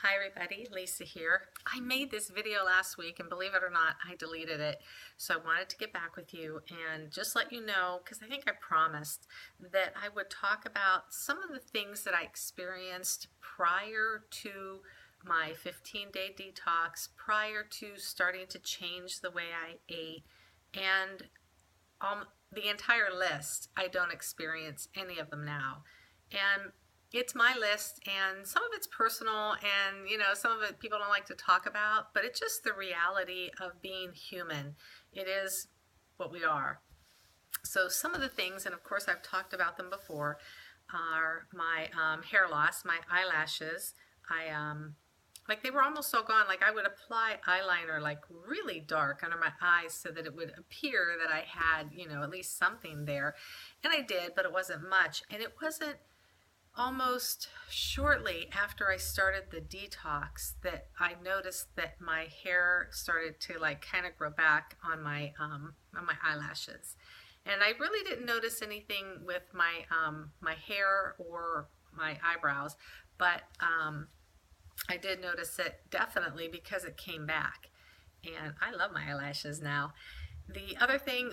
Hi everybody, Lisa here. I made this video last week and believe it or not, I deleted it. So I wanted to get back with you and just let you know, because I think I promised that I would talk about some of the things that I experienced prior to my 15-day detox, prior to starting to change the way I ate, and the entire list. I don't experience any of them now. And it's my list, and some of it's personal, and some of it people don't like to talk about, but it's just the reality of being human. It is what we are. So some of the things, and of course I've talked about them before, are my hair loss, my eyelashes. Like they were almost all gone. Like I would apply eyeliner like really dark under my eyes so that it would appear that I had, at least something there. And I did, but it wasn't much. And it wasn't almost shortly after I started the detox that I noticed that my hair started to like kind of grow back on my eyelashes. And I really didn't notice anything with my hair or my eyebrows, but I did notice it definitely because it came back. And I love my eyelashes now. Another thing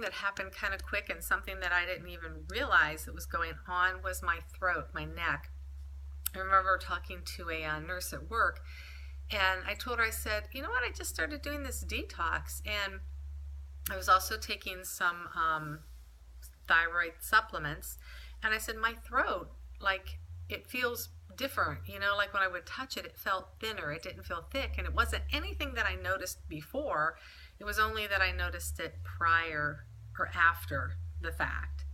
that happened kind of quick and something that I didn't even realize that was going on was my throat, my neck. I remember talking to a nurse at work, and I told her, I said, you know what, I just started doing this detox, and I was also taking some thyroid supplements, and I said, my throat, like, it feels different, like when I would touch it, it felt thinner, it didn't feel thick, and it wasn't anything that I noticed before. It was only that I noticed it prior or after the fact.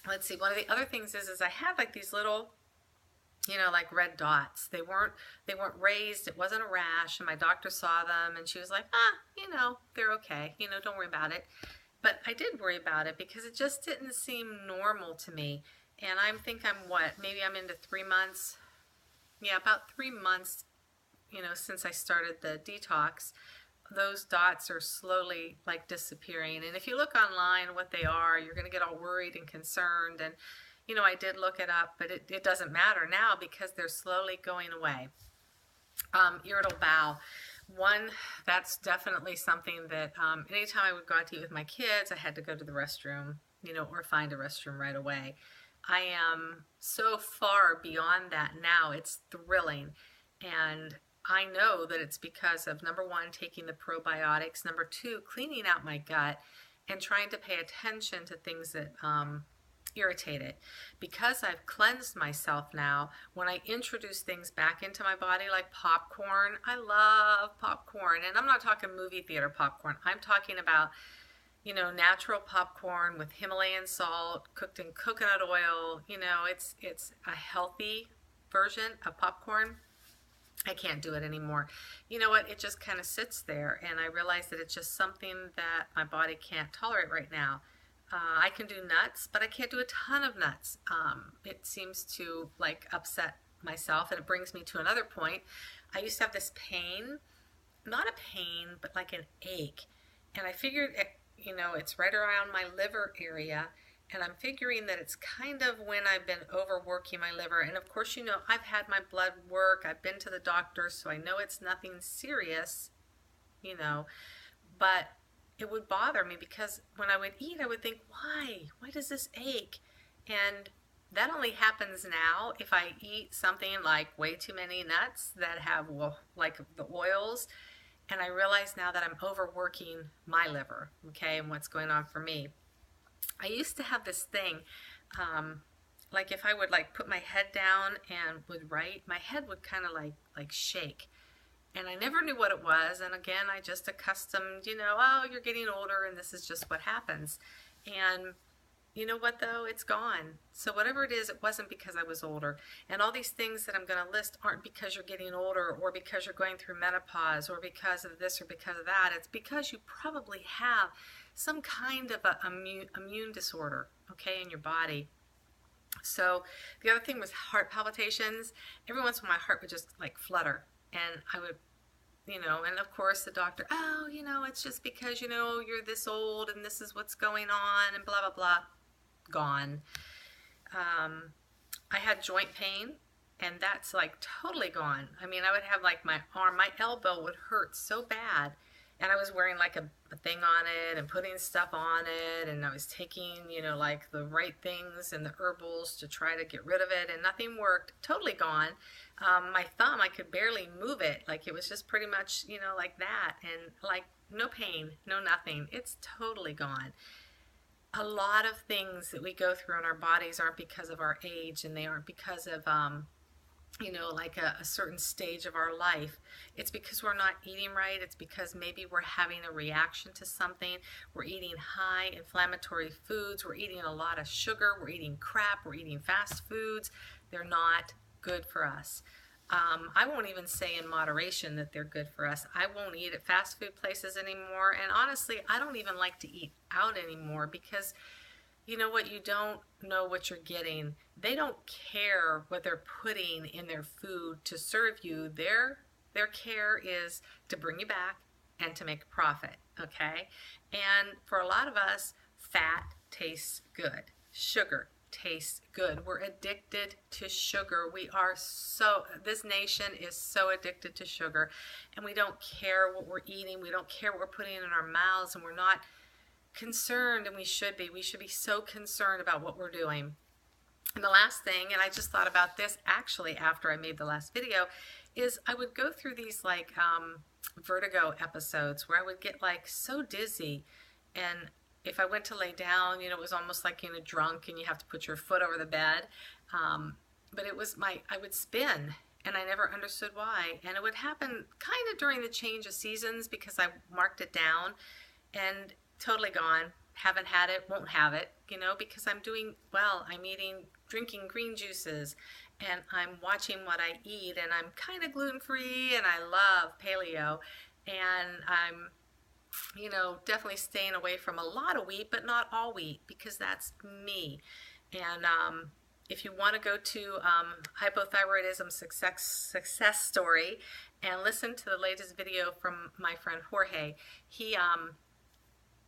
Let's see, one of the other things is I had like these little, like red dots. They weren't raised, it wasn't a rash, and my doctor saw them and she was like, they're okay, don't worry about it. But I did worry about it because it just didn't seem normal to me. And maybe I'm into 3 months. Yeah, about 3 months, since I started the detox. Those dots are slowly like disappearing. And if you look online what they are, you're going to get all worried and concerned. And, I did look it up, but it doesn't matter now because they're slowly going away. Irritable bowel. That's definitely something that anytime I would go out to eat with my kids, I had to go to the restroom, or find a restroom right away. I am so far beyond that now. It's thrilling. And I know that it's because of, number one, taking the probiotics, number two, cleaning out my gut and trying to pay attention to things that irritate it. Because I've cleansed myself now, when I introduce things back into my body like popcorn, I love popcorn. And I'm not talking movie theater popcorn. I'm talking about natural popcorn with Himalayan salt, cooked in coconut oil. It's a healthy version of popcorn. I can't do it anymore. You know what? It just kind of sits there, and I realize that it's just something that my body can't tolerate right now. I can do nuts, but I can't do a ton of nuts. It seems to like upset myself, and it brings me to another point. I used to have this pain, not a pain, but like an ache, and I figured it's right around my liver area, and I'm figuring that it's kind of when I've been overworking my liver. And of course, I've had my blood work, I've been to the doctor, so I know it's nothing serious, but it would bother me because when I would eat, I would think, why does this ache? And that only happens now if I eat something like way too many nuts that have, like the oils. And I realize now that I'm overworking my liver, okay, and what's going on for me. I used to have this thing, like if I would like put my head down and would write, my head would kind of like shake. And I never knew what it was. And again, I just accustomed, you're getting older and this is just what happens. And you know what though? It's gone. So whatever it is, it wasn't because I was older. And all these things that I'm going to list aren't because you're getting older or because you're going through menopause or because of this or because of that. It's because you probably have some kind of immune disorder, okay, in your body. So the other thing was heart palpitations. Every once in a while my heart would just like flutter. And I would and of course the doctor, it's just because, you're this old and this is what's going on and blah, blah, blah. Gone. I had joint pain. and that's like totally gone. I mean, I would have like my arm, my elbow would hurt so bad, and I was wearing like a thing on it and putting stuff on it, and I was taking, you know, like the right things and the herbals to try to get rid of it, and nothing worked. Totally gone. My thumb, I could barely move it. Like it was just pretty much, you know, like that, and like no pain, no nothing. It's totally gone. A lot of things that we go through in our bodies aren't because of our age, and they aren't because of you know, like a certain stage of our life. It's because we're not eating right. It's because maybe we're having a reaction to something. We're eating high inflammatory foods. We're eating a lot of sugar. We're eating crap. We're eating fast foods. They're not good for us. I won't even say in moderation that they're good for us. I won't eat at fast food places anymore. And honestly, I don't even like to eat out anymore because you know what? You don't know what you're getting. They don't care what they're putting in their food to serve you. Their care is to bring you back and to make a profit, okay? And for a lot of us, fat tastes good. Sugar tastes good. We're addicted to sugar. This nation is so addicted to sugar, and we don't care what we're eating. We don't care what we're putting in our mouths, and we're not concerned, and we should be. We should be so concerned about what we're doing. And the last thing, and I just thought about this actually after I made the last video, is I would go through these like vertigo episodes where I would get like so dizzy, and if I went to lay down, you know, it was almost like in a drunk and you have to put your foot over the bed. But it was I would spin, and I never understood why. And it would happen kind of during the change of seasons because I marked it down, and totally gone. Haven't had it, won't have it, you know, because I'm doing well. I'm drinking green juices, and I'm watching what I eat, and I'm kind of gluten-free, and I love paleo, and I'm, you know, definitely staying away from a lot of wheat, but not all wheat, because that's me. And if you want to go to Hypothyroidism Success Story and listen to the latest video from my friend Jorge,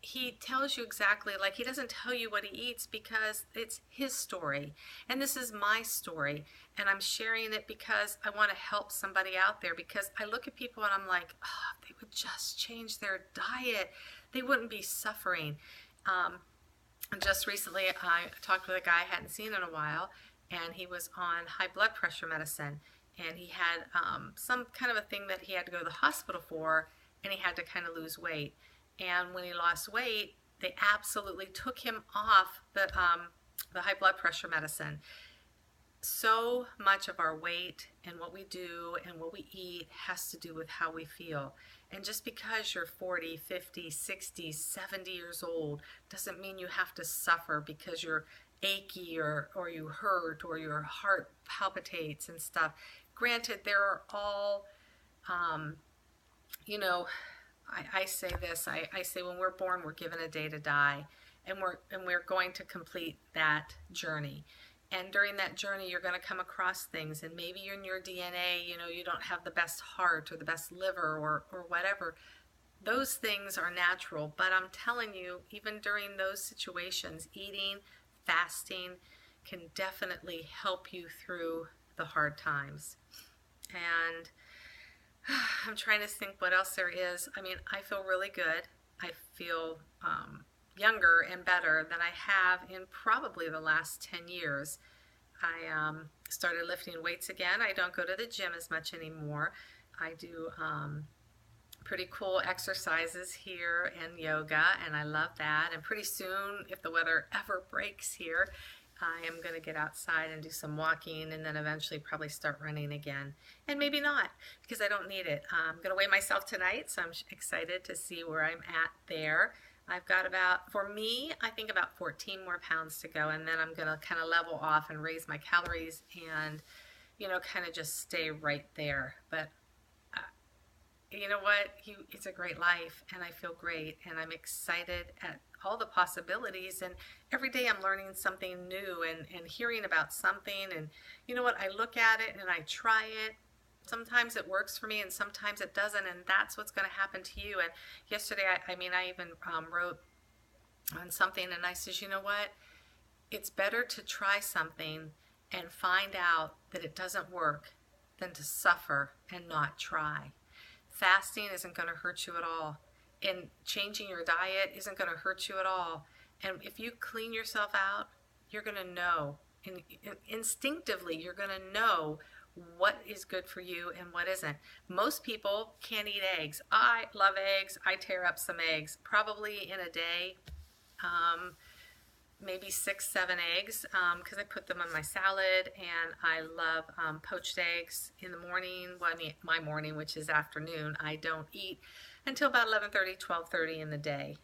he tells you exactly, like, he doesn't tell you what he eats because it's his story. And this is my story. And I'm sharing it because I want to help somebody out there, because I look at people and I'm like, oh, if they would just change their diet, they wouldn't be suffering. Just recently, I talked with a guy I hadn't seen in a while, and he was on high blood pressure medicine. And he had some kind of a thing that he had to go to the hospital for, and he had to kind of lose weight. And when he lost weight, they absolutely took him off the high blood pressure medicine. So much of our weight and what we do and what we eat has to do with how we feel. And just because you're 40, 50, 60, 70 years old doesn't mean you have to suffer because you're achy or you hurt or your heart palpitates and stuff. Granted, there are all, you know, I say this, I say when we're born, we're given a day to die, and we're going to complete that journey. And during that journey, you're going to come across things, and maybe in your DNA, you know, you don't have the best heart or the best liver or whatever. Those things are natural, but I'm telling you, even during those situations, eating, fasting can definitely help you through the hard times. And I'm trying to think what else there is. I mean, I feel really good. I feel younger and better than I have in probably the last 10 years. I started lifting weights again. I don't go to the gym as much anymore. I do pretty cool exercises here and yoga, and I love that. And pretty soon, if the weather ever breaks here, I am going to get outside and do some walking, and then eventually probably start running again. And maybe not, because I don't need it. I'm going to weigh myself tonight, so I'm excited to see where I'm at there. I've got about, for me, I think about 14 more pounds to go, and then I'm going to kind of level off and raise my calories and, you know, kind of just stay right there. But you know what? It's a great life, and I feel great, and I'm excited at all the possibilities, and every day I'm learning something new and hearing about something, and you know what? I look at it and I try it. Sometimes it works for me, and sometimes it doesn't, and that's what's going to happen to you. And yesterday, I even wrote on something, and I said, you know what? It's better to try something and find out that it doesn't work than to suffer and not try. Fasting isn't going to hurt you at all, and changing your diet isn't going to hurt you at all. And if you clean yourself out, you're going to know, and instinctively you're going to know what is good for you and what isn't. Most people can't eat eggs. I love eggs. I tear up some eggs probably in a day, maybe 6-7 eggs, because I put them on my salad, and I love poached eggs in the morning. Well, I mean, my morning, which is afternoon. I don't eat until about 11:30, 12:30 in the day,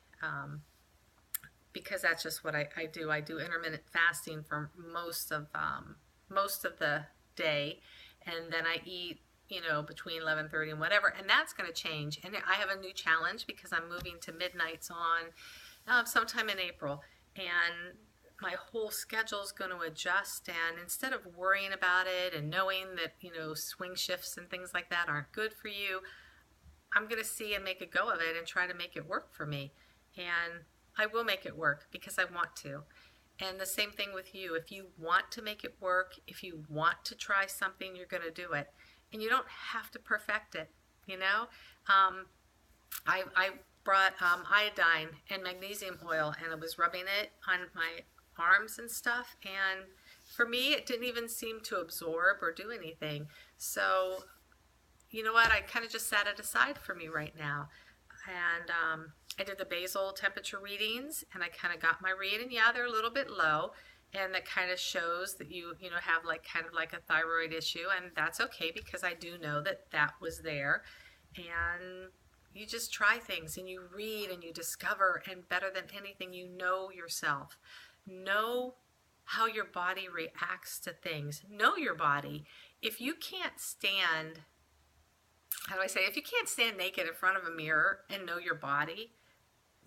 because that's just what I do. I do intermittent fasting for most of the day, and then I eat, between 11:30 and whatever, and that's going to change. And I have a new challenge because I'm moving to midnights on sometime in April, and my whole schedule is going to adjust. And instead of worrying about it and knowing that, swing shifts and things like that aren't good for you, I'm going to see and make a go of it and try to make it work for me. And I will make it work because I want to. And the same thing with you. If you want to make it work, if you want to try something, you're going to do it. And you don't have to perfect it, I brought iodine and magnesium oil, and I was rubbing it on my arms and stuff. And for me, it didn't even seem to absorb or do anything. So, you know what? I kind of just set it aside for me right now. And I did the basal temperature readings, and I kind of got my read, and yeah, they're a little bit low, and that kind of shows that you have kind of like a thyroid issue, and that's okay because I do know that was there. And you just try things, and you read, and you discover, and better than anything, you know yourself. Know how your body reacts to things. Know your body. If you can't stand, if you can't stand naked in front of a mirror and know your body,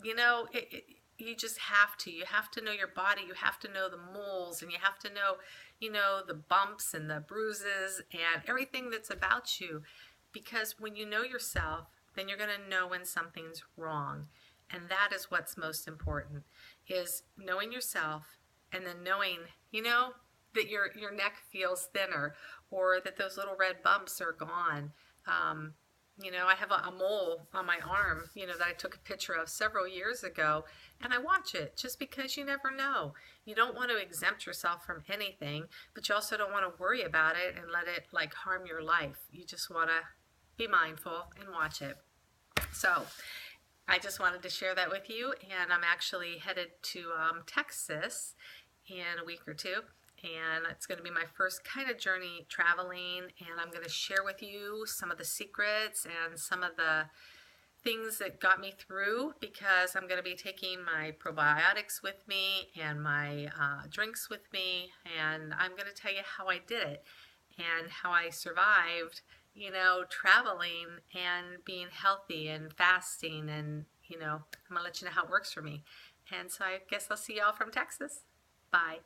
you just have to. You have to know your body. You have to know the moles, and you have to know, the bumps and the bruises and everything that's about you. Because when you know yourself, then you're going to know when something's wrong. And that is what's most important, is knowing yourself, and then knowing, that your neck feels thinner, or that those little red bumps are gone. I have a mole on my arm, that I took a picture of several years ago, and I watch it just because you never know. You don't want to exempt yourself from anything, but you also don't want to worry about it and let it harm your life. You just want to be mindful and watch it. So I just wanted to share that with you, and I'm actually headed to Texas in a week or two. And it's going to be my first kind of journey traveling, and I'm going to share with you some of the secrets and some of the things that got me through, because I'm going to be taking my probiotics with me and my drinks with me, and I'm going to tell you how I did it and how I survived, traveling and being healthy and fasting, and, I'm going to let you know how it works for me. And so I guess I'll see y'all from Texas. Bye.